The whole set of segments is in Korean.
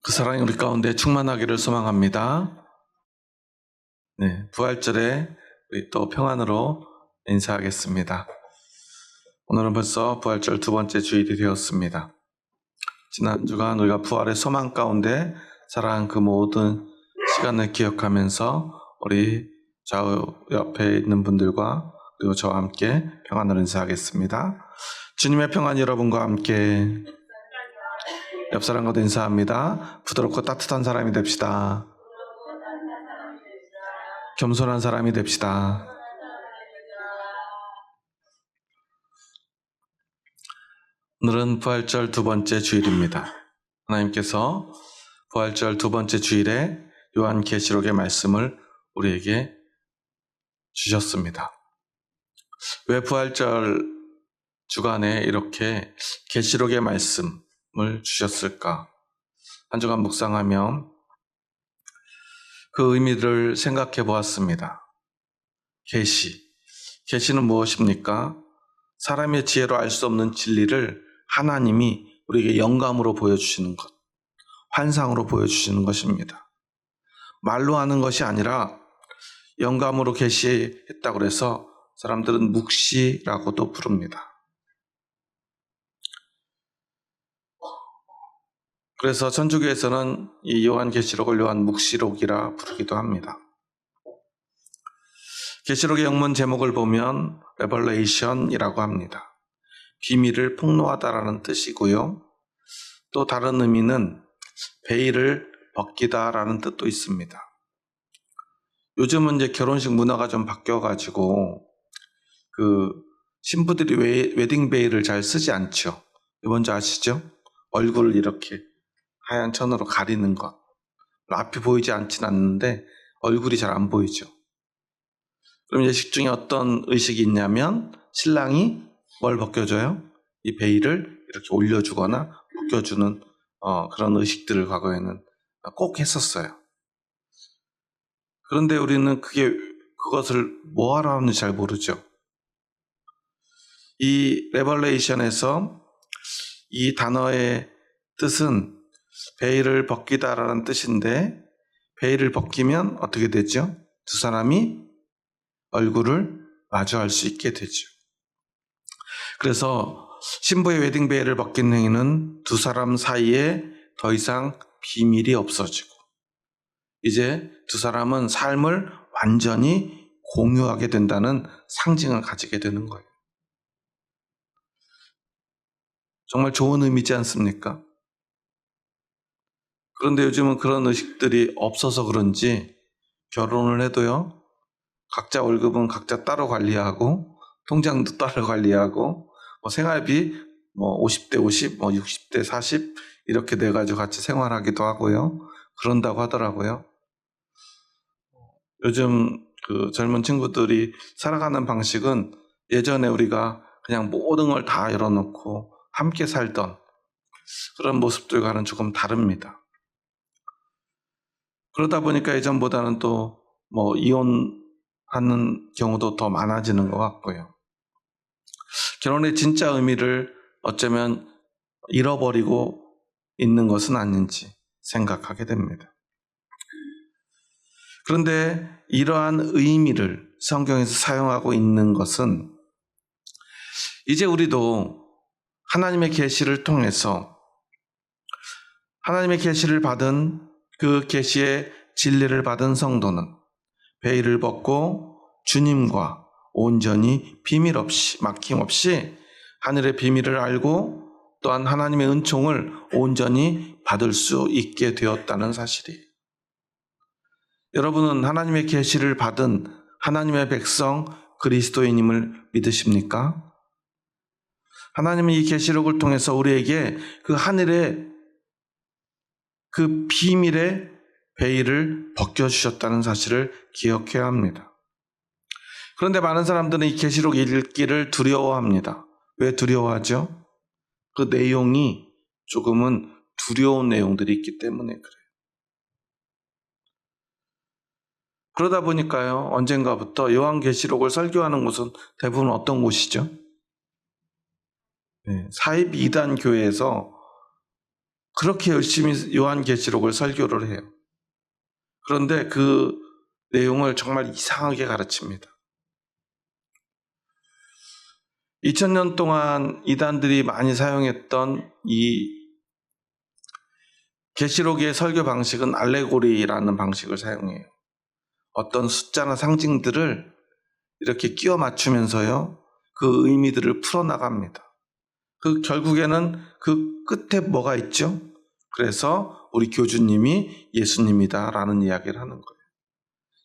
그 사랑이 우리 가운데 충만하기를 소망합니다. 네, 부활절에 우리 또 평안으로 인사하겠습니다. 오늘은 벌써 부활절 두 번째 주일이 되었습니다. 지난 주간 우리가 부활의 소망 가운데 살아간 그 모든 시간을 기억하면서 우리 좌우 옆에 있는 분들과 그리고 저와 함께 평안으로 인사하겠습니다. 주님의 평안이 여러분과 함께. 옆 사람과도 인사합니다. 부드럽고 따뜻한 사람이 됩시다. 겸손한 사람이 됩시다. 오늘은 부활절 두 번째 주일입니다. 하나님께서 부활절 두 번째 주일에 요한계시록의 말씀을 우리에게 주셨습니다. 왜 부활절 주간에 이렇게 계시록의 말씀을 주셨을까? 한 주간 묵상하며 그 의미를 생각해 보았습니다. 계시는 무엇입니까? 사람의 지혜로 알 수 없는 진리를 하나님이 우리에게 영감으로 보여주시는 것, 환상으로 보여주시는 것입니다. 말로 하는 것이 아니라 영감으로 계시했다고 해서 사람들은 묵시라고도 부릅니다. 그래서 천주교에서는 이 요한계시록을 요한묵시록이라 부르기도 합니다. 계시록의 영문 제목을 보면 레벌레이션이라고 합니다. 비밀을 폭로하다라는 뜻이고요. 또 다른 의미는 베일을 벗기다라는 뜻도 있습니다. 요즘은 이제 결혼식 문화가 좀 바뀌어가지고 그 신부들이 웨딩 베일을 잘 쓰지 않죠. 뭔지 아시죠? 얼굴을 이렇게 하얀 천으로 가리는 것. 앞이 보이지 않진 않는데 얼굴이 잘 안 보이죠. 그럼 예식 중에 어떤 의식이 있냐면 신랑이 뭘 벗겨줘요? 이 베일을 이렇게 올려주거나 벗겨주는 그런 의식들을 과거에는 꼭 했었어요. 그런데 우리는 그것을 뭐하러 하는지 잘 모르죠. 이 레벌레이션에서 이 단어의 뜻은 베일을 벗기다라는 뜻인데 베일을 벗기면 어떻게 되죠? 두 사람이 얼굴을 마주할 수 있게 되죠. 그래서 신부의 웨딩 베일을 벗긴 행위는 두 사람 사이에 더 이상 비밀이 없어지고 이제 두 사람은 삶을 완전히 공유하게 된다는 상징을 가지게 되는 거예요. 정말 좋은 의미지 않습니까? 그런데 요즘은 그런 의식들이 없어서 그런지 결혼을 해도요, 각자 월급은 각자 따로 관리하고 통장도 따로 관리하고 생활비 50대 50, 60대 40 이렇게 돼가지고 같이 생활하기도 하고요. 그런다고 하더라고요. 요즘 그 젊은 친구들이 살아가는 방식은 예전에 우리가 그냥 모든 걸 다 열어놓고 함께 살던 그런 모습들과는 조금 다릅니다. 그러다 보니까 예전보다는 또 이혼하는 경우도 더 많아지는 것 같고요. 결혼의 진짜 의미를 어쩌면 잃어버리고 있는 것은 아닌지 생각하게 됩니다. 그런데 이러한 의미를 성경에서 사용하고 있는 것은 이제 우리도 하나님의 계시를 통해서 하나님의 계시를 받은 그 계시의 진리를 받은 성도는 베일을 벗고 주님과 온전히 비밀 없이 막힘없이 하늘의 비밀을 알고 또한 하나님의 은총을 온전히 받을 수 있게 되었다는 사실이에요. 여러분은 하나님의 계시를 받은 하나님의 백성 그리스도인임을 믿으십니까? 하나님은 이 계시록을 통해서 우리에게 그 하늘의 그 비밀의 베일을 벗겨주셨다는 사실을 기억해야 합니다. 그런데 많은 사람들은 이 계시록 읽기를 두려워합니다. 왜 두려워하죠? 그 내용이 조금은 두려운 내용들이 있기 때문에 그래요. 그러다 보니까요, 언젠가부터 요한계시록을 설교하는 곳은 대부분 어떤 곳이죠? 사입 이단 교회에서 그렇게 열심히 요한계시록을 설교를 해요. 그런데 그 내용을 정말 이상하게 가르칩니다. 2000년 동안 이단들이 많이 사용했던 이 계시록의 설교 방식은 알레고리라는 방식을 사용해요. 어떤 숫자나 상징들을 이렇게 끼워 맞추면서요, 그 의미들을 풀어나갑니다. 그 결국에는 그 끝에 뭐가 있죠? 그래서 우리 교주님이 예수님이다라는 이야기를 하는 거예요.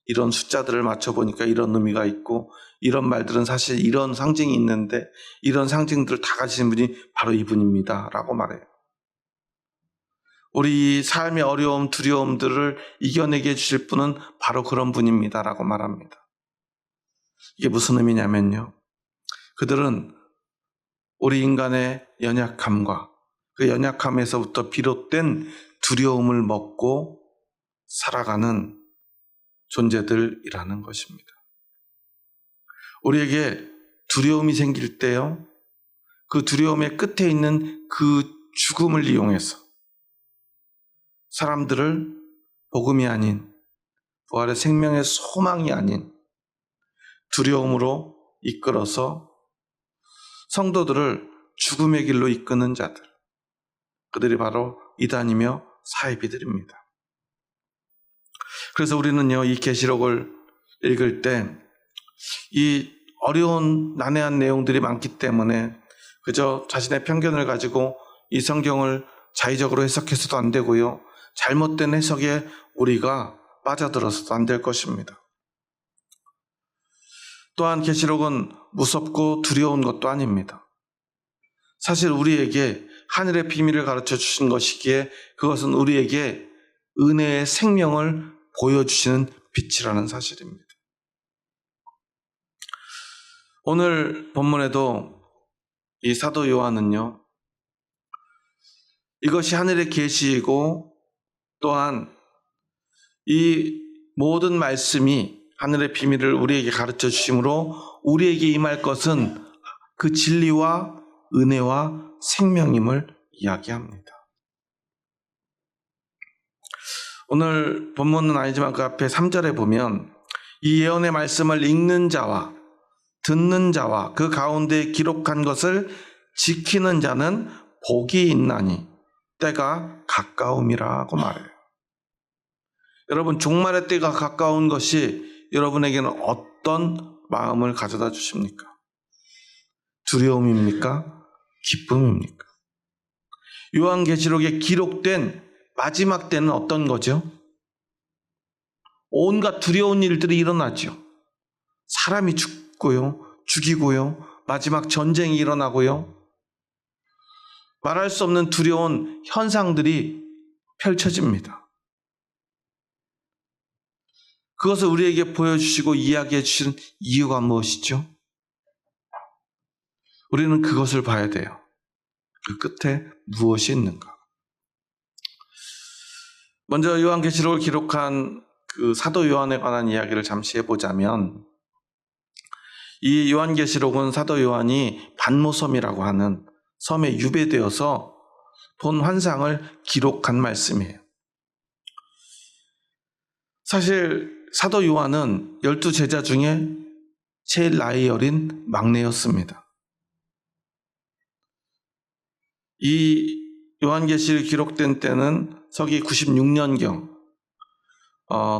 이런 숫자들을 맞춰보니까 이런 의미가 있고, 이런 말들은 사실 이런 상징이 있는데 이런 상징들을 다 가지신 분이 바로 이분입니다 라고 말해요. 우리 삶의 어려움, 두려움들을 이겨내게 해주실 분은 바로 그런 분입니다 라고 말합니다. 이게 무슨 의미냐면요, 그들은 우리 인간의 연약함과 그 연약함에서부터 비롯된 두려움을 먹고 살아가는 존재들이라는 것입니다. 우리에게 두려움이 생길 때요, 그 두려움의 끝에 있는 그 죽음을 이용해서 사람들을 복음이 아닌, 부활의 생명의 소망이 아닌 두려움으로 이끌어서 성도들을 죽음의 길로 이끄는 자들, 그들이 바로 이단이며 사이비들입니다. 그래서 우리는요, 이 계시록을 읽을 때 이 어려운 난해한 내용들이 많기 때문에 그저 자신의 편견을 가지고 이 성경을 자의적으로 해석해서도 안 되고요, 잘못된 해석에 우리가 빠져들어서도 안 될 것입니다. 또한 계시록은 무섭고 두려운 것도 아닙니다. 사실 우리에게 하늘의 비밀을 가르쳐 주신 것이기에 그것은 우리에게 은혜의 생명을 보여주시는 빛이라는 사실입니다. 오늘 본문에도 이 사도 요한은요, 이것이 하늘의 계시이고 또한 이 모든 말씀이 하늘의 비밀을 우리에게 가르쳐 주심으로 우리에게 임할 것은 그 진리와 은혜와 생명임을 이야기합니다. 오늘 본문은 아니지만 그 앞에 3절에 보면 이 예언의 말씀을 읽는 자와 듣는 자와 그 가운데 기록한 것을 지키는 자는 복이 있나니 때가 가까움이라고 말해요. 여러분, 종말의 때가 가까운 것이 여러분에게는 어떤 마음을 가져다 주십니까? 두려움입니까? 기쁨입니까? 요한계시록에 기록된 마지막 때는 어떤 거죠? 온갖 두려운 일들이 일어나죠. 사람이 죽고요, 죽이고요, 마지막 전쟁이 일어나고요, 말할 수 없는 두려운 현상들이 펼쳐집니다. 그것을 우리에게 보여주시고 이야기해 주신 이유가 무엇이죠? 우리는 그것을 봐야 돼요. 그 끝에 무엇이 있는가? 먼저 요한계시록을 기록한 그 사도 요한에 관한 이야기를 잠시 해보자면, 이 요한계시록은 사도 요한이 반모섬이라고 하는 섬에 유배되어서 본 환상을 기록한 말씀이에요. 사실 사도 요한은 12제자 중에 제일 나이 어린 막내였습니다. 이 요한계시록이 기록된 때는 서기 96년경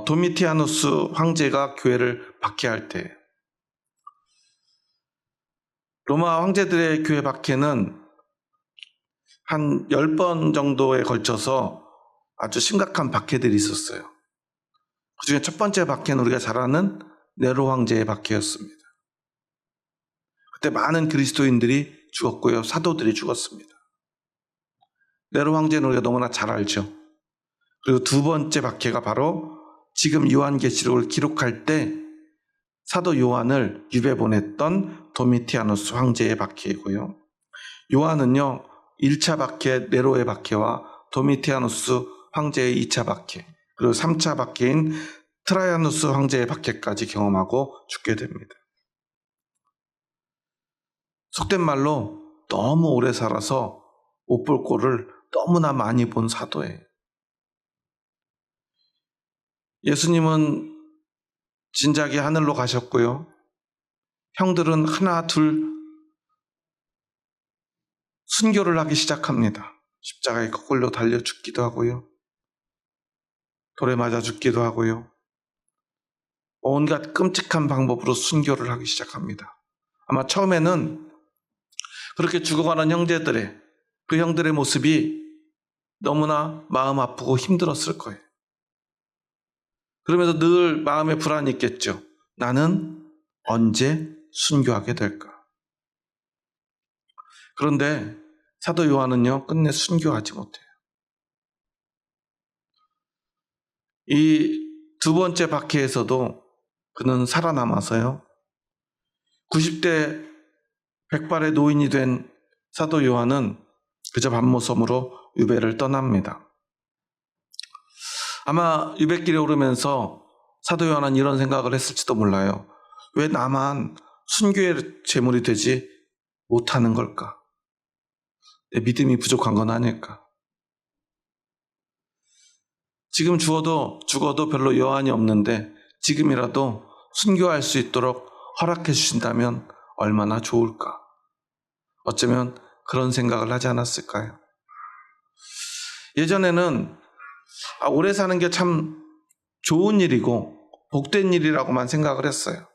도미티아누스 황제가 교회를 박해할 때, 로마 황제들의 교회 박해는 한 10번 정도에 걸쳐서 아주 심각한 박해들이 있었어요. 그 중에 첫 번째 박해는 우리가 잘 아는 네로 황제의 박해였습니다. 그때 많은 그리스도인들이 죽었고요, 사도들이 죽었습니다. 네로 황제는 우리가 너무나 잘 알죠. 그리고 두 번째 박해가 바로 지금 요한계시록을 기록할 때 사도 요한을 유배 보냈던 도미티아누스 황제의 박해이고요, 요한은요 1차 박해 네로의 박해와 도미티아누스 황제의 2차 박해, 그리고 3차 박해인 트라이아누스 황제의 박해까지 경험하고 죽게 됩니다. 속된 말로 너무 오래 살아서 못 볼 꼴을 너무나 많이 본 사도예요. 예수님은 진작에 하늘로 가셨고요. 형들은 하나 둘 순교를 하기 시작합니다. 십자가에 거꾸로 달려 죽기도 하고요. 돌에 맞아 죽기도 하고요. 온갖 끔찍한 방법으로 순교를 하기 시작합니다. 아마 처음에는 그렇게 죽어가는 형제들의 그 형들의 모습이 너무나 마음 아프고 힘들었을 거예요. 그러면서 늘 마음에 불안이 있겠죠. 나는 언제 순교하게 될까? 그런데 사도 요한은요, 끝내 순교하지 못해요. 이 두 번째 박해에서도 그는 살아남아서요, 90대 백발의 노인이 된 사도 요한은 그저 밤모섬으로 유배를 떠납니다. 아마 유배길에 오르면서 사도 요한은 이런 생각을 했을지도 몰라요. 왜 나만 순교의 제물이 되지 못하는 걸까? 내 믿음이 부족한 건 아닐까? 지금 죽어도 별로 여한이 없는데 지금이라도 순교할 수 있도록 허락해 주신다면 얼마나 좋을까? 어쩌면 그런 생각을 하지 않았을까요? 예전에는 오래 사는 게 참 좋은 일이고 복된 일이라고만 생각을 했어요.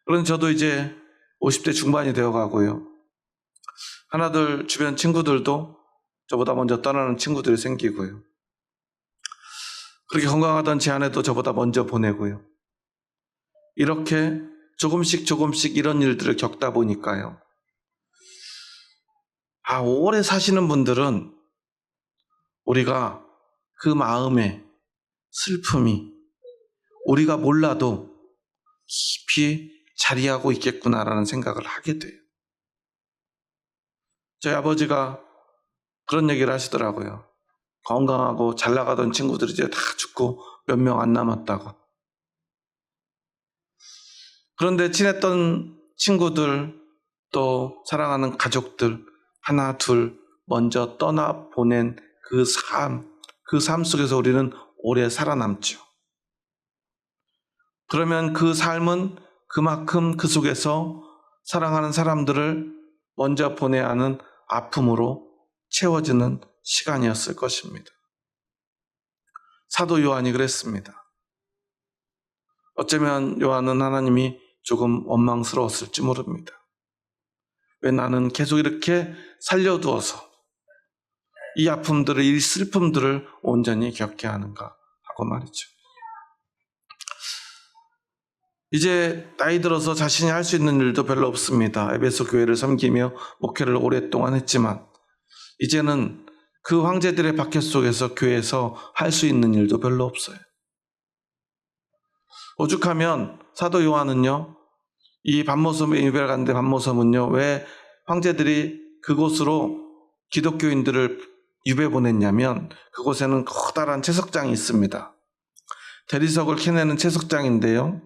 그런데 저도 이제 50대 중반이 되어 가고요. 하나둘 주변 친구들도 저보다 먼저 떠나는 친구들이 생기고요. 그렇게 건강하던 제 아내도 저보다 먼저 보내고요. 이렇게 조금씩 이런 일들을 겪다 보니까요. 오래 사시는 분들은 우리가 그 마음의 슬픔이 우리가 몰라도 깊이 자리하고 있겠구나라는 생각을 하게 돼요. 저희 아버지가 그런 얘기를 하시더라고요. 건강하고 잘 나가던 친구들이 이제 다 죽고 몇 명 안 남았다고. 그런데 친했던 친구들, 또 사랑하는 가족들 하나 둘 먼저 떠나보낸 그 삶 속에서 우리는 오래 살아남죠. 그러면 그 삶은 그만큼 그 속에서 사랑하는 사람들을 먼저 보내야 하는 아픔으로 채워지는 시간이었을 것입니다. 사도 요한이 그랬습니다. 어쩌면 요한은 하나님이 조금 원망스러웠을지 모릅니다. 왜 나는 계속 이렇게 살려두어서 이 아픔들을, 이 슬픔들을 온전히 겪게 하는가 하고 말이죠. 이제 나이 들어서 자신이 할 수 있는 일도 별로 없습니다. 에베소 교회를 섬기며 목회를 오랫동안 했지만 이제는 그 황제들의 박해 속에서 교회에서 할 수 있는 일도 별로 없어요. 오죽하면 사도 요한은요, 이 밤모섬에 유배를 갔는데 밤모섬은요, 왜 황제들이 그곳으로 기독교인들을 유배 보냈냐면 그곳에는 커다란 채석장이 있습니다. 대리석을 캐내는 채석장인데요.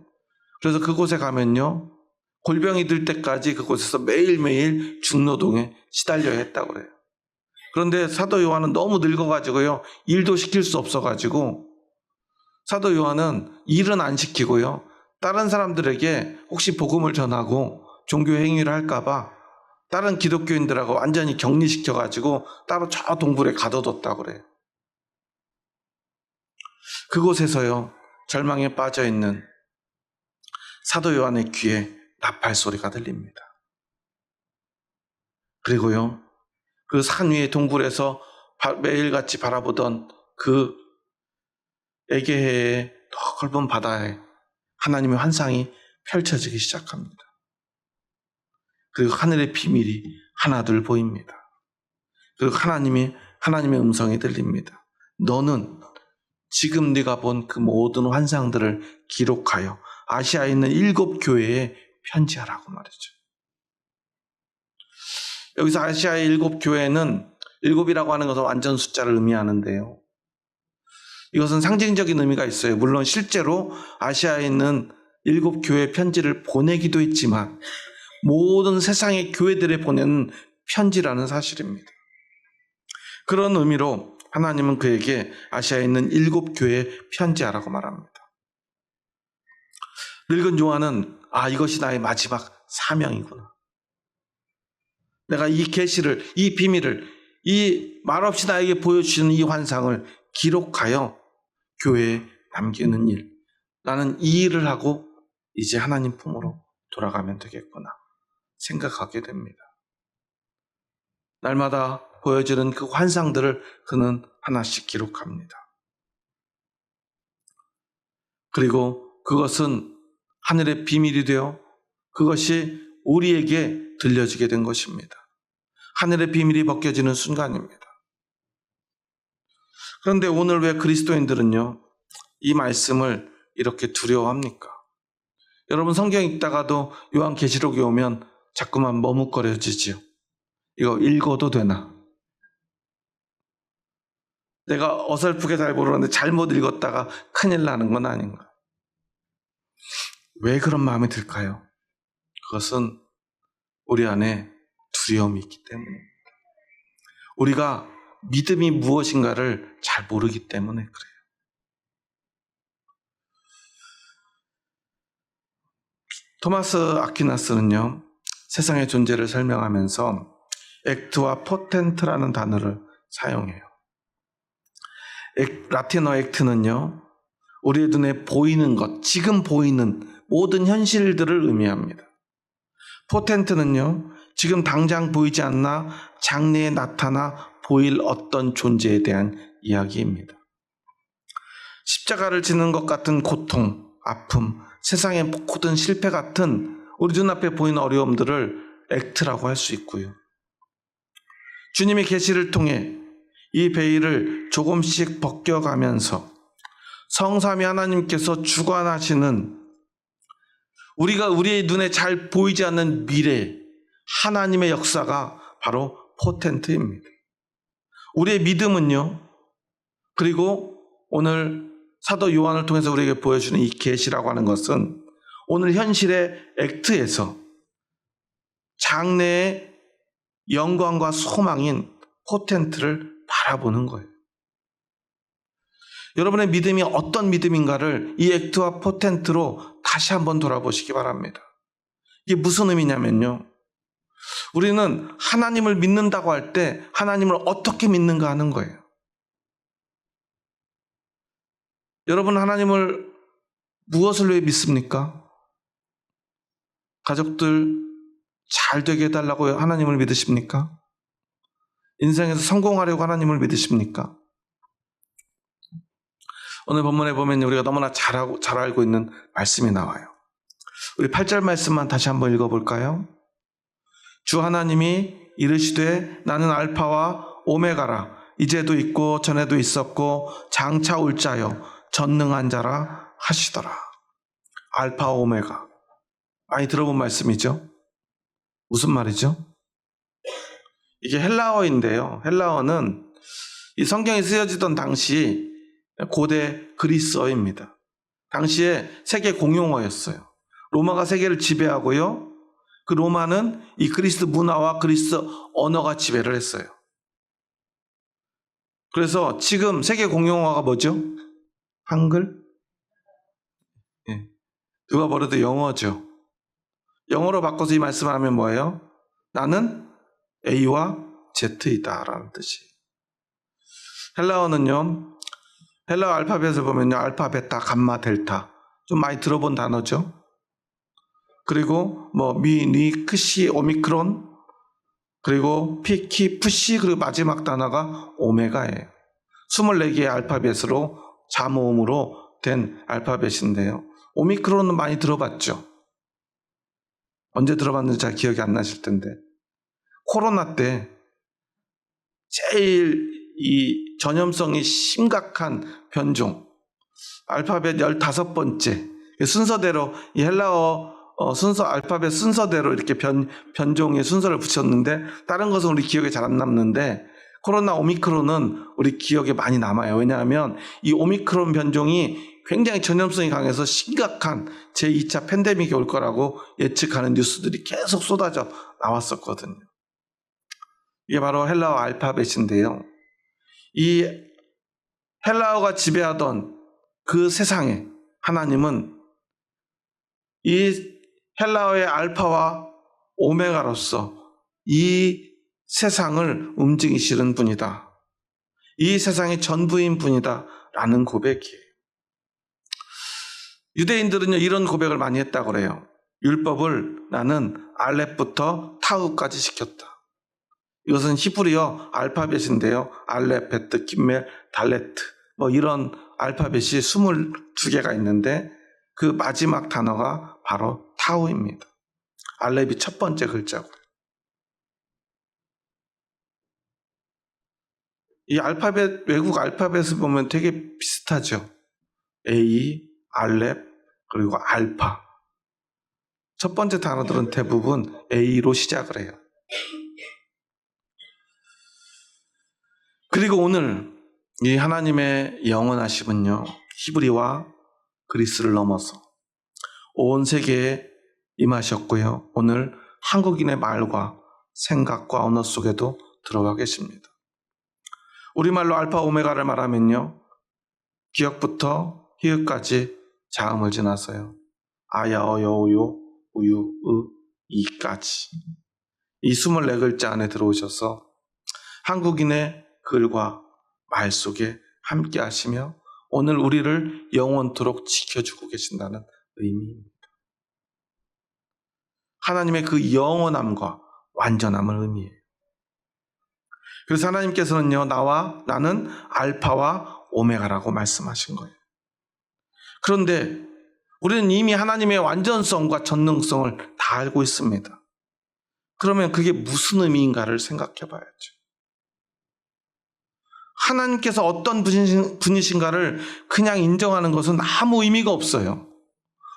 그래서 그곳에 가면요, 골병이 들 때까지 그곳에서 매일매일 중노동에 시달려야 했다고 그래요. 그런데 사도 요한은 너무 늙어가지고요, 일도 시킬 수 없어가지고 사도 요한은 일은 안 시키고요, 다른 사람들에게 혹시 복음을 전하고 종교 행위를 할까봐 다른 기독교인들하고 완전히 격리시켜가지고 따로 저 동굴에 가둬뒀다고 그래요. 그곳에서요, 절망에 빠져있는 사도 요한의 귀에 나팔 소리가 들립니다. 그리고요, 그 산 위의 동굴에서 매일같이 바라보던 그 에게해의 더 넓은 바다에 하나님의 환상이 펼쳐지기 시작합니다. 그리고 하늘의 비밀이 하나둘 보입니다. 그리고 하나님의 음성이 들립니다. 너는 지금 네가 본 그 모든 환상들을 기록하여 아시아에 있는 7 교회에 편지하라고 말이죠. 여기서 아시아의 7 교회는 7이라고 하는 것은 완전 숫자를 의미하는데요. 이것은 상징적인 의미가 있어요. 물론 실제로 아시아에 있는 7 교회 편지를 보내기도 했지만 모든 세상의 교회들에 보내는 편지라는 사실입니다. 그런 의미로 하나님은 그에게 아시아에 있는 7교회에 편지하라고 말합니다. 늙은 요한은 이것이 나의 마지막 사명이구나. 내가 이 계시를, 이 비밀을, 이 말없이 나에게 보여주시는 이 환상을 기록하여 교회에 남기는 일. 나는 이 일을 하고 이제 하나님 품으로 돌아가면 되겠구나 생각하게 됩니다. 날마다 보여지는 그 환상들을 그는 하나씩 기록합니다. 그리고 그것은 하늘의 비밀이 되어 그것이 우리에게 들려지게 된 것입니다. 하늘의 비밀이 벗겨지는 순간입니다. 그런데 오늘 왜 그리스도인들은요, 이 말씀을 이렇게 두려워합니까? 여러분 성경 읽다가도 요한계시록에 오면 자꾸만 머뭇거려지지요. 이거 읽어도 되나? 내가 어설프게 잘 모르는데 잘못 읽었다가 큰일 나는 건 아닌가? 왜 그런 마음이 들까요? 그것은 우리 안에 두려움이 있기 때문입니다. 우리가 믿음이 무엇인가를 잘 모르기 때문에 그래요. 토마스 아퀴나스는요, 세상의 존재를 설명하면서 액트와 포텐트라는 단어를 사용해요. 라틴어 액트는요, 우리의 눈에 보이는 것, 지금 보이는 모든 현실들을 의미합니다. 포텐트는요, 지금 당장 보이지 않나 장래에 나타나 보일 어떤 존재에 대한 이야기입니다. 십자가를 지는 것 같은 고통, 아픔, 세상의 모든 실패 같은 우리 눈앞에 보이는 어려움들을 액트라고 할 수 있고요. 주님의 계시를 통해 이 베일을 조금씩 벗겨가면서 성삼위 하나님께서 주관하시는 우리가 우리의 눈에 잘 보이지 않는 미래, 하나님의 역사가 바로 포텐트입니다. 우리의 믿음은요, 그리고 오늘 사도 요한을 통해서 우리에게 보여주는 이 계시라고 하는 것은 오늘 현실의 액트에서 장래의 영광과 소망인 포텐트를 바라보는 거예요. 여러분의 믿음이 어떤 믿음인가를 이 액트와 포텐트로 다시 한번 돌아보시기 바랍니다. 이게 무슨 의미냐면요, 우리는 하나님을 믿는다고 할 때 하나님을 어떻게 믿는가 하는 거예요. 여러분 하나님을 무엇을 위해 믿습니까? 가족들 잘 되게 해달라고 하나님을 믿으십니까? 인생에서 성공하려고 하나님을 믿으십니까? 오늘 본문에 보면 우리가 너무나 잘 알고 있는 말씀이 나와요. 우리 8절 말씀만 다시 한번 읽어볼까요? 주 하나님이 이르시되 나는 알파와 오메가라, 이제도 있고 전에도 있었고 장차 올 자요 전능한 자라 하시더라. 알파 오메가, 많이 들어본 말씀이죠. 무슨 말이죠? 이게 헬라어인데요, 헬라어는 이 성경이 쓰여지던 당시 고대 그리스어입니다. 당시에 세계 공용어였어요. 로마가 세계를 지배하고요, 그 로마는 이 그리스 문화와 그리스 언어가 지배를 했어요. 그래서 지금 세계 공용어가 뭐죠? 한글? 예. 누가 버려도 영어죠. 영어로 바꿔서 이 말씀을 하면 뭐예요? 나는 A와 Z이다 라는 뜻이. 헬라어는요, 헬라어 알파벳을 보면요, 알파, 베타, 감마, 델타, 좀 많이 들어본 단어죠. 그리고 미, 니, 크시, 오미크론, 그리고 피, 키, 푸시, 그리고 마지막 단어가 오메가예요. 24개의 알파벳으로 자모음으로 된 알파벳인데요, 오미크론은 많이 들어봤죠. 언제 들어봤는지 잘 기억이 안 나실 텐데, 코로나 때 제일 이 전염성이 심각한 변종, 알파벳 15번째 순서대로, 이 헬라어 순서, 알파벳 순서대로 이렇게 변종의 순서를 붙였는데, 다른 것은 우리 기억에 잘 안 남는데 코로나 오미크론은 우리 기억에 많이 남아요. 왜냐하면 이 오미크론 변종이 굉장히 전염성이 강해서 심각한 제2차 팬데믹이 올 거라고 예측하는 뉴스들이 계속 쏟아져 나왔었거든요. 이게 바로 헬라어 알파벳인데요, 이 헬라어가 지배하던 그 세상에 하나님은 이 헬라어의 알파와 오메가로서 이 세상을 움직이시는 분이다. 이 세상의 전부인 분이다. 라는 고백이에요. 유대인들은요, 이런 고백을 많이 했다고 그래요. 율법을 나는 알렙부터 타우까지 시켰다. 이것은 히브리어 알파벳인데요. 알렙, 베트, 킴멜, 달레트 이런 알파벳이 22개가 있는데 그 마지막 단어가 바로 타우입니다. 알렙이 첫 번째 글자고요. 이 알파벳, 외국 알파벳을 보면 되게 비슷하죠. A, 알렙, 그리고 알파. 첫 번째 단어들은 대부분 A로 시작을 해요. 그리고 오늘 이 하나님의 영원하심은요, 히브리와 그리스를 넘어서 온 세계에 임하셨고요. 오늘 한국인의 말과 생각과 언어 속에도 들어와 계십니다. 우리말로 알파 오메가를 말하면요, 기역부터 히읗까지 자음을 지나서요. 아야, 어여, 우요, 우유, 으, 이까지. 이 24글자 안에 들어오셔서 한국인의 글과 말 속에 함께 하시며 오늘 우리를 영원토록 지켜주고 계신다는 의미입니다. 하나님의 그 영원함과 완전함을 의미해요. 그래서 하나님께서는요, 나는 알파와 오메가라고 말씀하신 거예요. 그런데 우리는 이미 하나님의 완전성과 전능성을 다 알고 있습니다. 그러면 그게 무슨 의미인가를 생각해 봐야죠. 하나님께서 어떤 분이신가를 그냥 인정하는 것은 아무 의미가 없어요.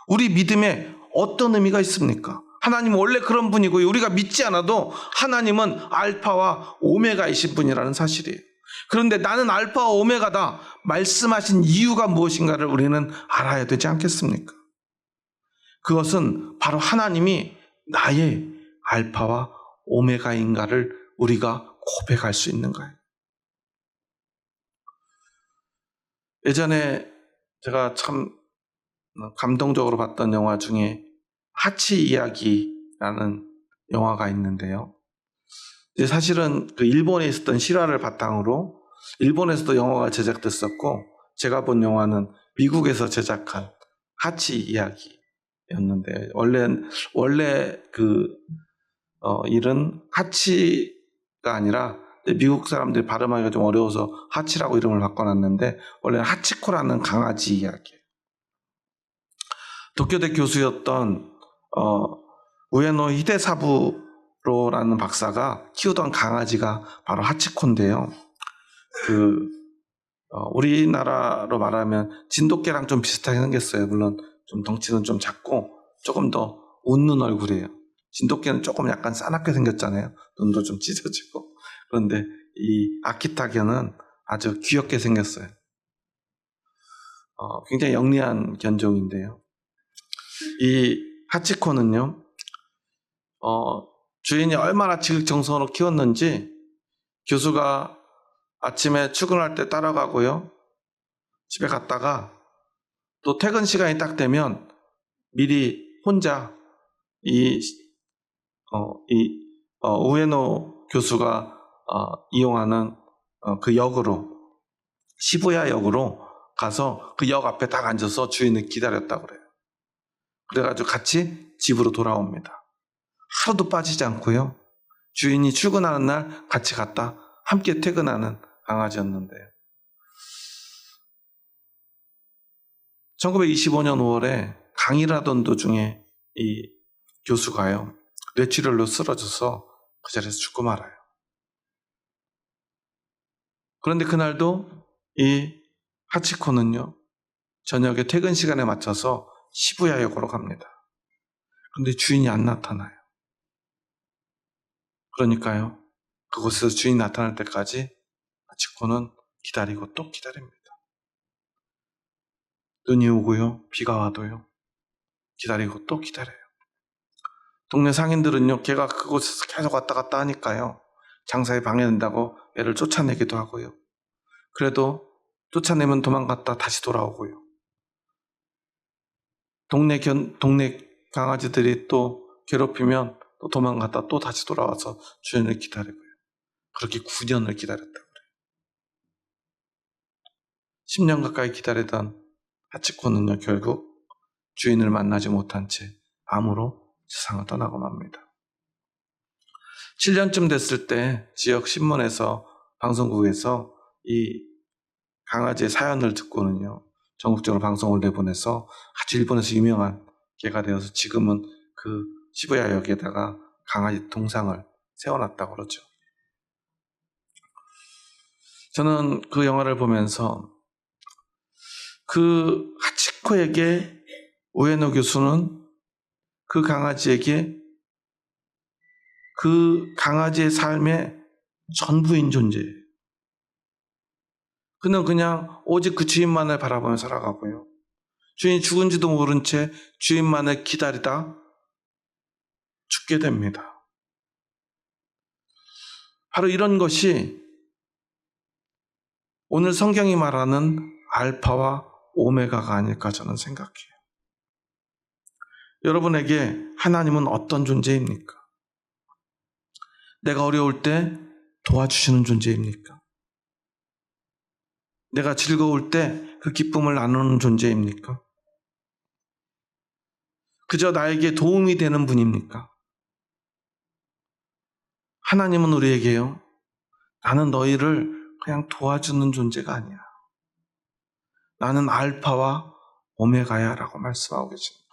우리 믿음에 어떤 의미가 있습니까? 하나님은 원래 그런 분이고요. 우리가 믿지 않아도 하나님은 알파와 오메가이신 분이라는 사실이에요. 그런데 나는 알파와 오메가다 말씀하신 이유가 무엇인가를 우리는 알아야 되지 않겠습니까? 그것은 바로 하나님이 나의 알파와 오메가인가를 우리가 고백할 수 있는 거예요. 예전에 제가 참 감동적으로 봤던 영화 중에 하치 이야기라는 영화가 있는데요. 사실은 그 일본에 있었던 실화를 바탕으로 일본에서도 영화가 제작됐었고, 제가 본 영화는 미국에서 제작한 하치 이야기였는데, 원래 일은 하치가 아니라 미국 사람들이 발음하기가 좀 어려워서 하치라고 이름을 바꿔놨는데, 원래는 하치코라는 강아지 이야기예요. 도쿄대 교수였던 우에노 히데사부로라는 박사가 키우던 강아지가 바로 하치코인데요. 우리나라로 말하면 진돗개랑 좀 비슷하게 생겼어요. 물론 좀 덩치는 좀 작고 조금 더 웃는 얼굴이에요. 진돗개는 조금 약간 싸납게 생겼잖아요. 눈도 좀 찢어지고. 그런데 이 아키타견은 아주 귀엽게 생겼어요. 굉장히 영리한 견종인데요. 이 하치코는요, 주인이 얼마나 지극정성으로 키웠는지 교수가 아침에 출근할 때 따라가고요, 집에 갔다가 또 퇴근 시간이 딱 되면 미리 혼자 우에노 교수가 이용하는 그 역으로, 시부야 역으로 가서 그 역 앞에 딱 앉아서 주인을 기다렸다고 그래요. 그래가지고 같이 집으로 돌아옵니다. 하루도 빠지지 않고요. 주인이 출근하는 날 같이 갔다 함께 퇴근하는 강아지였는데요. 1925년 5월에 강의를 하던 도중에 이 교수가요, 뇌출혈로 쓰러져서 그 자리에서 죽고 말아요. 그런데 그날도 이 하치코는요, 저녁에 퇴근 시간에 맞춰서 시부야역으로 갑니다. 그런데 주인이 안 나타나요. 그러니까요, 그곳에서 주인이 나타날 때까지 하치코는 기다리고 또 기다립니다. 눈이 오고요, 비가 와도요, 기다리고 또 기다려요. 동네 상인들은요, 걔가 그곳에서 계속 왔다 갔다 하니까요, 장사에 방해된다고 애를 쫓아내기도 하고요. 그래도 쫓아내면 도망갔다 다시 돌아오고요. 동네 강아지들이 또 괴롭히면 또 도망갔다 또 다시 돌아와서 주인을 기다리고요. 그렇게 9년을 기다렸다고 그래요. 10년 가까이 기다리던 하치코는요, 결국 주인을 만나지 못한 채 암으로 세상을 떠나고 맙니다. 7년쯤 됐을 때 지역 신문에서, 방송국에서 이 강아지의 사연을 듣고는요, 전국적으로 방송을 내보내서 아주 일본에서 유명한 개가 되어서 지금은 그 시부야역에다가 강아지 동상을 세워놨다고 그러죠. 저는 그 영화를 보면서 그 하치코에게 우에노 교수는 그 강아지에게 그 강아지의 삶의 전부인 존재예요. 그는 그냥 오직 그 주인만을 바라보며 살아가고요. 주인이 죽은지도 모른 채 주인만을 기다리다 죽게 됩니다. 바로 이런 것이 오늘 성경이 말하는 알파와 오메가가 아닐까 저는 생각해요. 여러분에게 하나님은 어떤 존재입니까? 내가 어려울 때 도와주시는 존재입니까? 내가 즐거울 때 그 기쁨을 나누는 존재입니까? 그저 나에게 도움이 되는 분입니까? 하나님은 우리에게요, 나는 너희를 그냥 도와주는 존재가 아니야. 나는 알파와 오메가야 라고 말씀하고 계십니다.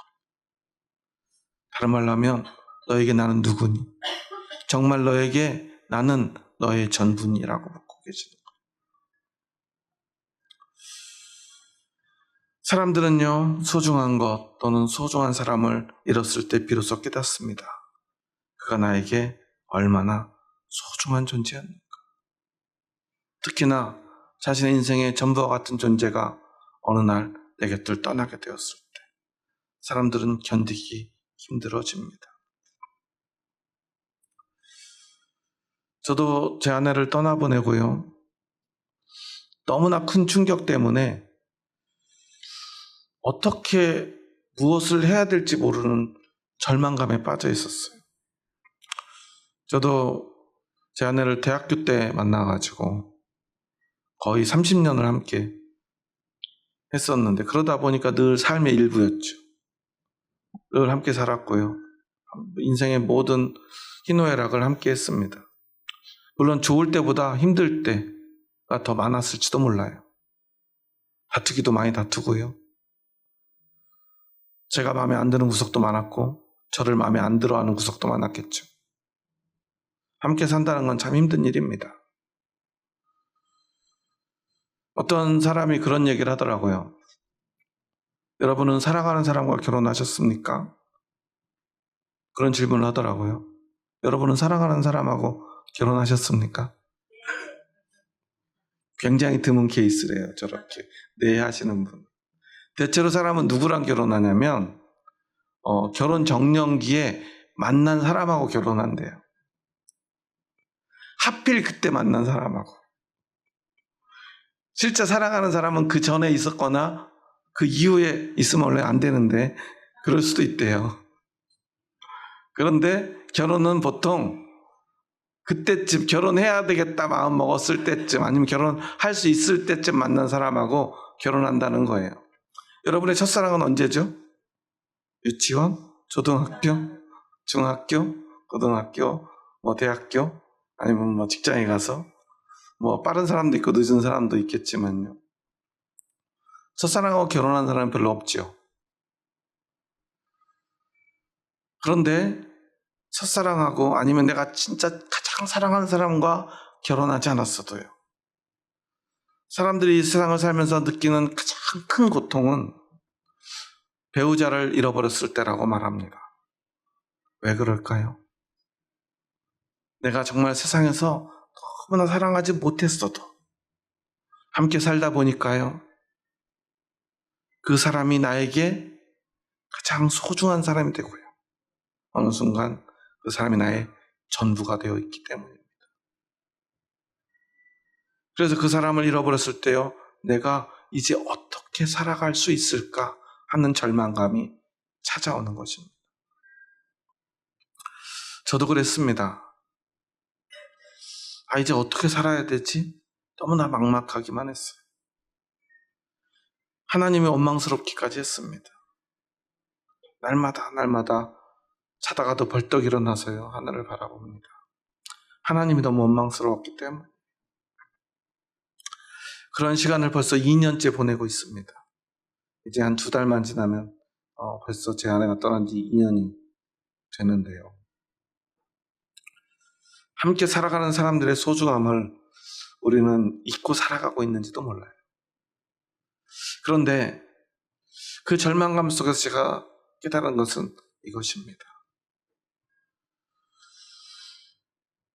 다른 말로 하면 너에게 나는 누구니? 정말 너에게 나는 너의 전부니라고 묻고 계시는 거예요. 사람들은요, 소중한 것 또는 소중한 사람을 잃었을 때 비로소 깨닫습니다. 그가 나에게 얼마나 소중한 존재였는가. 특히나 자신의 인생의 전부와 같은 존재가 어느 날 내 곁을 떠나게 되었을 때 사람들은 견디기 힘들어집니다. 저도 제 아내를 떠나보내고요, 너무나 큰 충격 때문에 어떻게 무엇을 해야 될지 모르는 절망감에 빠져 있었어요. 저도 제 아내를 대학교 때 만나가지고 거의 30년을 함께 했었는데, 그러다 보니까 늘 삶의 일부였죠. 늘 함께 살았고요. 인생의 모든 희노애락을 함께 했습니다. 물론 좋을 때보다 힘들 때가 더 많았을지도 몰라요. 다투기도 많이 다투고요. 제가 마음에 안 드는 구석도 많았고 저를 마음에 안 들어하는 구석도 많았겠죠. 함께 산다는 건 참 힘든 일입니다. 어떤 사람이 그런 얘기를 하더라고요. 여러분은 사랑하는 사람과 결혼하셨습니까? 그런 질문을 하더라고요. 여러분은 사랑하는 사람하고 결혼하셨습니까? 굉장히 드문 케이스래요. 저렇게 네 하시는 분. 대체로 사람은 누구랑 결혼하냐면 결혼 정년기에 만난 사람하고 결혼한대요. 하필 그때 만난 사람하고. 실제 사랑하는 사람은 그 전에 있었거나 그 이후에 있으면 원래 안 되는데 그럴 수도 있대요. 그런데 결혼은 보통 그때쯤, 결혼해야 되겠다 마음 먹었을 때쯤, 아니면 결혼할 수 있을 때쯤 만난 사람하고 결혼한다는 거예요. 여러분의 첫사랑은 언제죠? 유치원? 초등학교? 중학교? 고등학교? 대학교? 아니면 직장에 가서? 빠른 사람도 있고 늦은 사람도 있겠지만요. 첫사랑하고 결혼한 사람은 별로 없죠. 그런데 첫사랑하고, 아니면 내가 진짜 가장 사랑하는 사람과 결혼하지 않았어도요, 사람들이 이 세상을 살면서 느끼는 가장 큰 고통은 배우자를 잃어버렸을 때라고 말합니다. 왜 그럴까요? 내가 정말 세상에서 너무나 사랑하지 못했어도 함께 살다 보니까요, 그 사람이 나에게 가장 소중한 사람이 되고요, 어느 순간 그 사람이 나의 전부가 되어 있기 때문입니다. 그래서 그 사람을 잃어버렸을 때요, 내가 이제 어떻게 살아갈 수 있을까 하는 절망감이 찾아오는 것입니다. 저도 그랬습니다. 이제 어떻게 살아야 되지? 너무나 막막하기만 했어요. 하나님이 원망스럽기까지 했습니다. 날마다 자다가도 벌떡 일어나서요, 하늘을 바라봅니다. 하나님이 너무 원망스러웠기 때문에. 그런 시간을 벌써 2년째 보내고 있습니다. 이제 한 2달만 지나면 벌써 제 아내가 떠난 지 2년이 되는데요. 함께 살아가는 사람들의 소중함을 우리는 잊고 살아가고 있는지도 몰라요. 그런데 그 절망감 속에서 제가 깨달은 것은 이것입니다.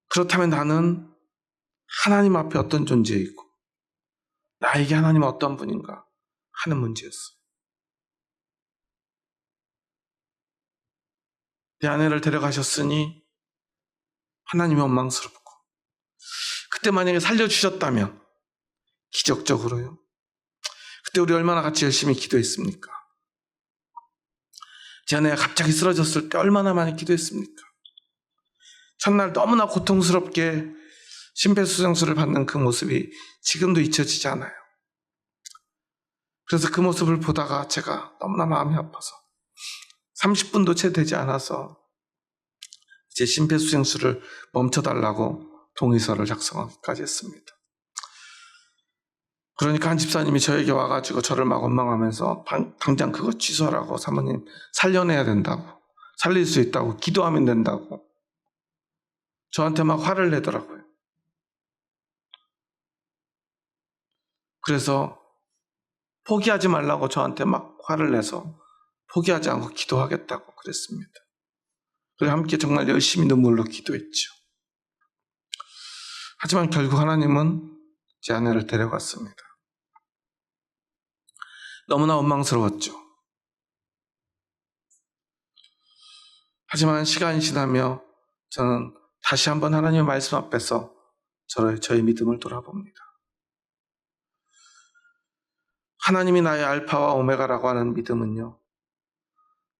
그렇다면 나는 하나님 앞에 어떤 존재이고 나에게 하나님은 어떤 분인가 하는 문제였어요. 내 아내를 데려가셨으니 하나님이 원망스럽고, 그때 만약에 살려주셨다면 기적적으로요, 그때 우리 얼마나 같이 열심히 기도했습니까? 제 아내가 갑자기 쓰러졌을 때 얼마나 많이 기도했습니까? 첫날 너무나 고통스럽게 심폐소생술을 받는 그 모습이 지금도 잊혀지지 않아요. 그래서 그 모습을 보다가 제가 너무나 마음이 아파서 30분도 채 되지 않아서 이제 심폐소생술을 멈춰달라고 동의서를 작성하기까지 했습니다. 그러니까 한 집사님이 저에게 와가지고 저를 막 원망하면서 당장 그거 취소하라고, 사모님 살려내야 된다고, 살릴 수 있다고, 기도하면 된다고 저한테 막 화를 내더라고요. 그래서 포기하지 말라고 저한테 막 화를 내서 포기하지 않고 기도하겠다고 그랬습니다. 그래서 함께 정말 열심히 눈물로 기도했죠. 하지만 결국 하나님은 제 아내를 데려갔습니다. 너무나 원망스러웠죠. 하지만 시간이 지나며 저는 다시 한번 하나님의 말씀 앞에서 저의 믿음을 돌아봅니다. 하나님이 나의 알파와 오메가라고 하는 믿음은요,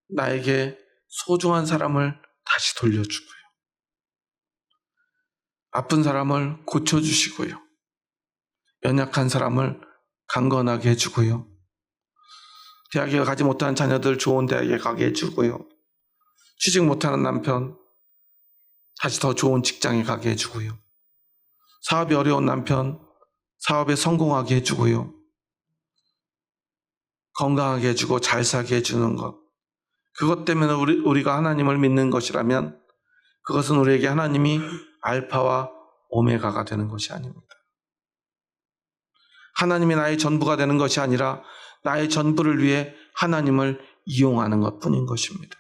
나에게 소중한 사람을 다시 돌려주고요, 아픈 사람을 고쳐주시고요, 연약한 사람을 강건하게 해주고요, 대학에 가지 못한 자녀들 좋은 대학에 가게 해주고요, 취직 못하는 남편 다시 더 좋은 직장에 가게 해주고요, 사업이 어려운 남편 사업에 성공하게 해주고요, 건강하게 해주고 잘 살게 해주는 것, 그것 때문에 우리가 하나님을 믿는 것이라면 그것은 우리에게 하나님이 알파와 오메가가 되는 것이 아닙니다. 하나님이 나의 전부가 되는 것이 아니라 나의 전부를 위해 하나님을 이용하는 것뿐인 것입니다.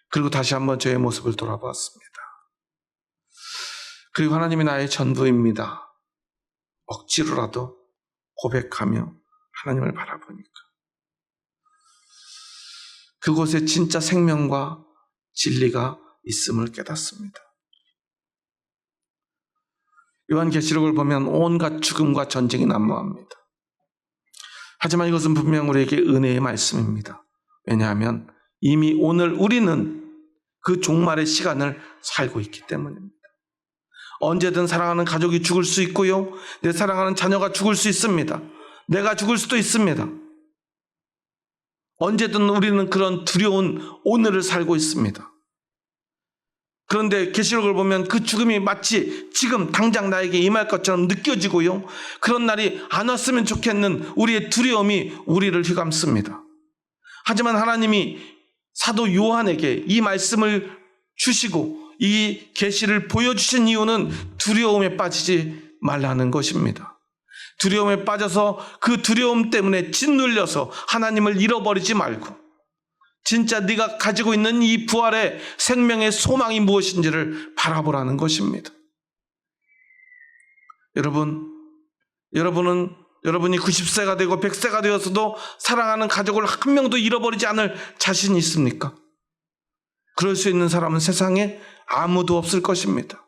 그리고 다시 한번 저의 모습을 돌아보았습니다. 그리고 하나님이 나의 전부입니다. 억지로라도 고백하며 하나님을 바라보니까 그곳에 진짜 생명과 진리가 있음을 깨닫습니다. 요한계시록을 보면 온갖 죽음과 전쟁이 난무합니다. 하지만 이것은 분명 우리에게 은혜의 말씀입니다. 왜냐하면 이미 오늘 우리는 그 종말의 시간을 살고 있기 때문입니다. 언제든 사랑하는 가족이 죽을 수 있고요, 내 사랑하는 자녀가 죽을 수 있습니다. 내가 죽을 수도 있습니다. 언제든 우리는 그런 두려운 오늘을 살고 있습니다. 그런데 계시록을 보면 그 죽음이 마치 지금 당장 나에게 임할 것처럼 느껴지고요, 그런 날이 안 왔으면 좋겠는 우리의 두려움이 우리를 휘감습니다. 하지만 하나님이 사도 요한에게 이 말씀을 주시고 이 계시를 보여주신 이유는 두려움에 빠지지 말라는 것입니다. 두려움에 빠져서 그 두려움 때문에 짓눌려서 하나님을 잃어버리지 말고 진짜 네가 가지고 있는 이 부활의 생명의 소망이 무엇인지를 바라보라는 것입니다. 여러분이 90세가 되고 100세가 되어서도 사랑하는 가족을 한 명도 잃어버리지 않을 자신이 있습니까? 그럴 수 있는 사람은 세상에 아무도 없을 것입니다.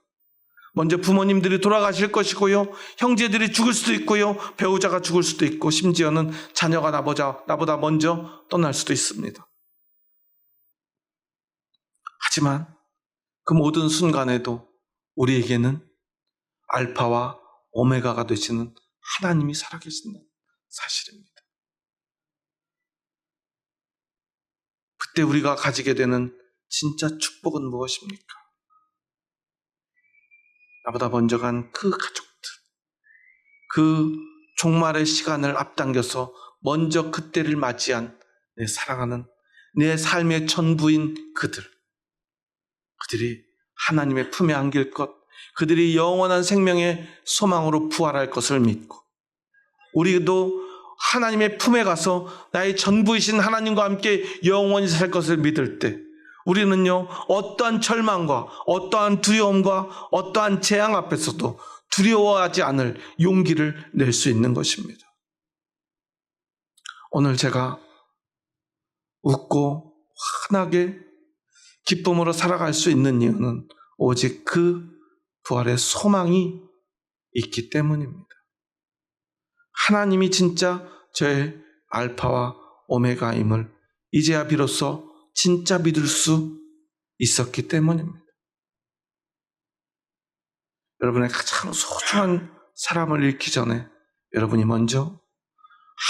먼저 부모님들이 돌아가실 것이고요. 형제들이 죽을 수도 있고요. 배우자가 죽을 수도 있고 심지어는 자녀가 나보다 먼저 떠날 수도 있습니다. 하지만 그 모든 순간에도 우리에게는 알파와 오메가가 되시는 하나님이 살아계신다는 사실입니다. 그때 우리가 가지게 되는 진짜 축복은 무엇입니까? 나보다 먼저 간 그 가족들, 그 종말의 시간을 앞당겨서 먼저 그때를 맞이한 내 사랑하는 내 삶의 전부인 그들이 하나님의 품에 안길 것, 그들이 영원한 생명의 소망으로 부활할 것을 믿고 우리도 하나님의 품에 가서 나의 전부이신 하나님과 함께 영원히 살 것을 믿을 때 우리는요, 어떠한 절망과 어떠한 두려움과 어떠한 재앙 앞에서도 두려워하지 않을 용기를 낼 수 있는 것입니다. 오늘 제가 웃고 환하게 기쁨으로 살아갈 수 있는 이유는 오직 그 부활의 소망이 있기 때문입니다. 하나님이 진짜 저의 알파와 오메가임을 이제야 비로소 진짜 믿을 수 있었기 때문입니다. 여러분의 가장 소중한 사람을 잃기 전에 여러분이 먼저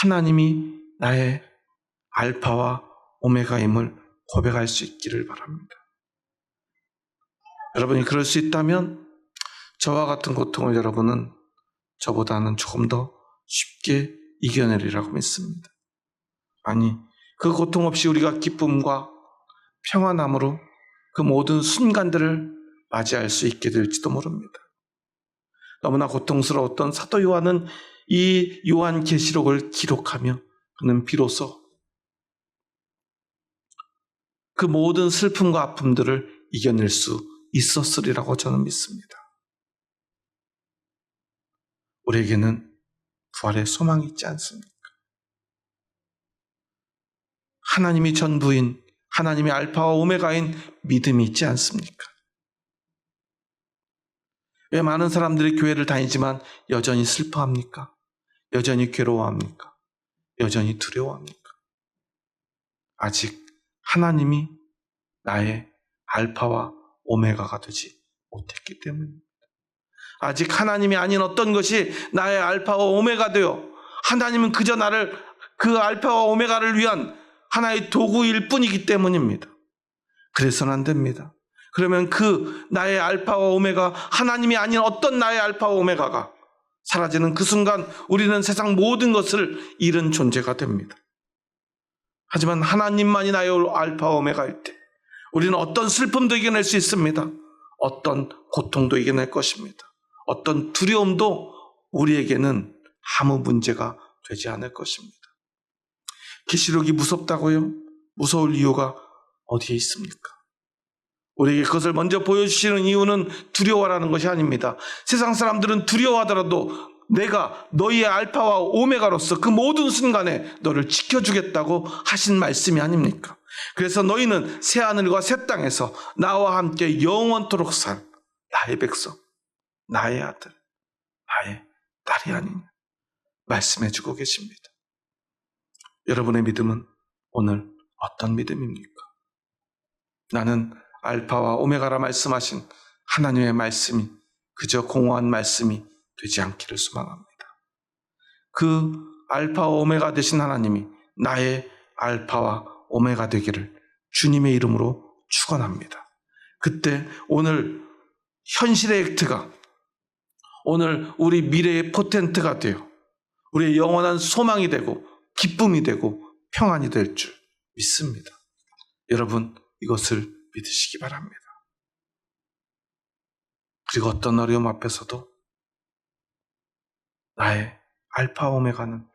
하나님이 나의 알파와 오메가임을 고백할 수 있기를 바랍니다. 여러분이 그럴 수 있다면 저와 같은 고통을 여러분은 저보다는 조금 더 쉽게 이겨내리라고 믿습니다. 아니, 그 고통 없이 우리가 기쁨과 평안함으로 그 모든 순간들을 맞이할 수 있게 될지도 모릅니다. 너무나 고통스러웠던 사도 요한은 이 요한계시록을 기록하며 그는 비로소 그 모든 슬픔과 아픔들을 이겨낼 수 있었으리라고 저는 믿습니다. 우리에게는 부활의 소망이 있지 않습니까? 하나님이 전부인, 하나님이 알파와 오메가인 믿음이 있지 않습니까? 왜 많은 사람들이 교회를 다니지만 여전히 슬퍼합니까? 여전히 괴로워합니까? 여전히 두려워합니까? 아직 하나님이 나의 알파와 오메가가 되지 못했기 때문입니다. 아직 하나님이 아닌 어떤 것이 나의 알파와 오메가 되어 하나님은 그저 나를 그 알파와 오메가를 위한 하나의 도구일 뿐이기 때문입니다. 그래서는 안 됩니다. 그러면 그 나의 알파와 오메가, 하나님이 아닌 어떤 나의 알파와 오메가가 사라지는 그 순간 우리는 세상 모든 것을 잃은 존재가 됩니다. 하지만 하나님만이 나의 알파와 오메가일 때 우리는 어떤 슬픔도 이겨낼 수 있습니다. 어떤 고통도 이겨낼 것입니다. 어떤 두려움도 우리에게는 아무 문제가 되지 않을 것입니다. 계시록이 무섭다고요? 무서울 이유가 어디에 있습니까? 우리에게 그것을 먼저 보여주시는 이유는 두려워라는 것이 아닙니다. 세상 사람들은 두려워하더라도 내가 너희의 알파와 오메가로서 그 모든 순간에 너를 지켜주겠다고 하신 말씀이 아닙니까? 그래서 너희는 새하늘과 새 땅에서 나와 함께 영원토록 살 나의 백성, 나의 아들, 나의 딸이 아니냐 말씀해주고 계십니다. 여러분의 믿음은 오늘 어떤 믿음입니까? 나는 알파와 오메가라 말씀하신 하나님의 말씀이 그저 공허한 말씀이 되지 않기를 소망합니다. 그 알파와 오메가 되신 하나님이 나의 알파와 오메가 되기를 주님의 이름으로 축원합니다. 그때 오늘 현실의 액트가 오늘 우리 미래의 포텐트가 되어 우리의 영원한 소망이 되고 기쁨이 되고 평안이 될 줄 믿습니다. 여러분 이것을 믿으시기 바랍니다. 그리고 어떤 어려움 앞에서도 나의 알파 오메가는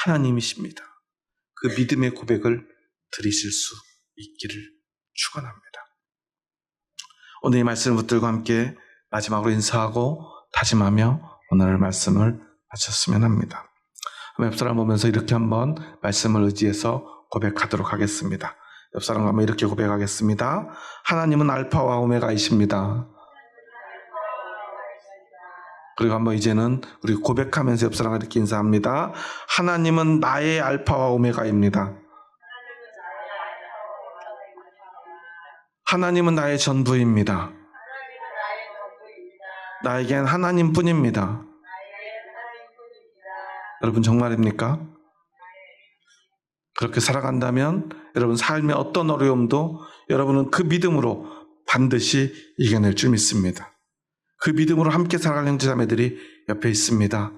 하나님이십니다. 그 믿음의 고백을 드리실 수 있기를 축원합니다. 오늘 이 말씀을 붙들고 함께 마지막으로 인사하고 다짐하며 오늘 말씀을 마쳤으면 합니다. 옆 사람 보면서 이렇게 한번 말씀을 의지해서 고백하도록 하겠습니다. 옆 사람과 한번 이렇게 고백하겠습니다. 하나님은 알파와 오메가이십니다. 그리고 한번 이제는 우리 고백하면서 옆 사람과 이렇게 인사합니다. 하나님은 나의 알파와 오메가입니다. 하나님은 나의 전부입니다. 나에겐 하나님뿐입니다. 여러분 정말입니까? 그렇게 살아간다면 여러분 삶의 어떤 어려움도 여러분은 그 믿음으로 반드시 이겨낼 줄 믿습니다. 그 믿음으로 함께 살아갈 형제자매들이 옆에 있습니다.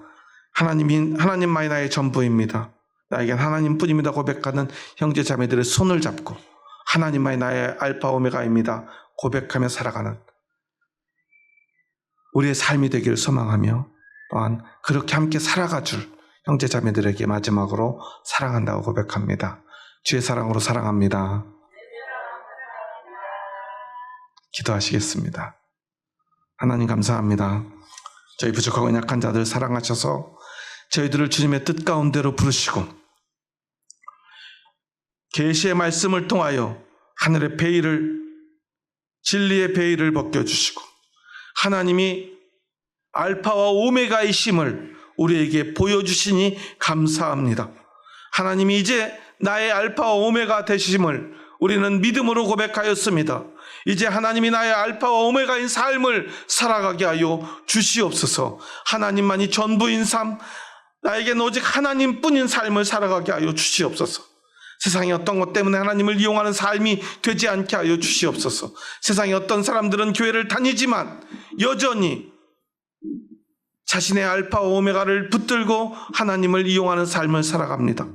하나님만이 나의 전부입니다. 나에겐 하나님뿐입니다. 고백하는 형제자매들의 손을 잡고 하나님만이 나의 알파 오메가입니다. 고백하며 살아가는 우리의 삶이 되기를 소망하며 또한 그렇게 함께 살아가 줄 형제자매들에게 마지막으로 사랑한다고 고백합니다. 주의 사랑으로 사랑합니다. 기도하시겠습니다. 하나님 감사합니다. 저희 부족하고 연약한 자들 사랑하셔서 저희들을 주님의 뜻 가운데로 부르시고 계시의 말씀을 통하여 하늘의 베일을 진리의 베일을 벗겨주시고 하나님이 알파와 오메가이심을 우리에게 보여주시니 감사합니다. 하나님이 이제 나의 알파와 오메가 되심을 우리는 믿음으로 고백하였습니다. 이제 하나님이 나의 알파와 오메가인 삶을 살아가게 하여 주시옵소서. 하나님만이 전부인 삶, 나에겐 오직 하나님뿐인 삶을 살아가게 하여 주시옵소서. 세상의 어떤 것 때문에 하나님을 이용하는 삶이 되지 않게 하여 주시옵소서. 세상의 어떤 사람들은 교회를 다니지만 여전히 자신의 알파와 오메가를 붙들고 하나님을 이용하는 삶을 살아갑니다.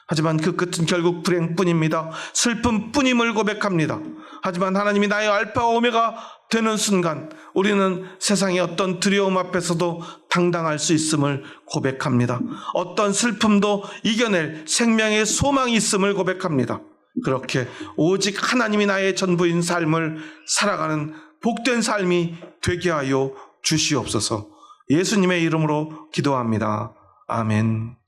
하지만 그 끝은 결국 불행뿐입니다. 슬픔뿐임을 고백합니다. 하지만 하나님이 나의 알파와 오메가 되는 순간 우리는 세상의 어떤 두려움 앞에서도 당당할 수 있음을 고백합니다. 어떤 슬픔도 이겨낼 생명의 소망이 있음을 고백합니다. 그렇게 오직 하나님이 나의 전부인 삶을 살아가는 복된 삶이 되게 하여 주시옵소서. 예수님의 이름으로 기도합니다. 아멘.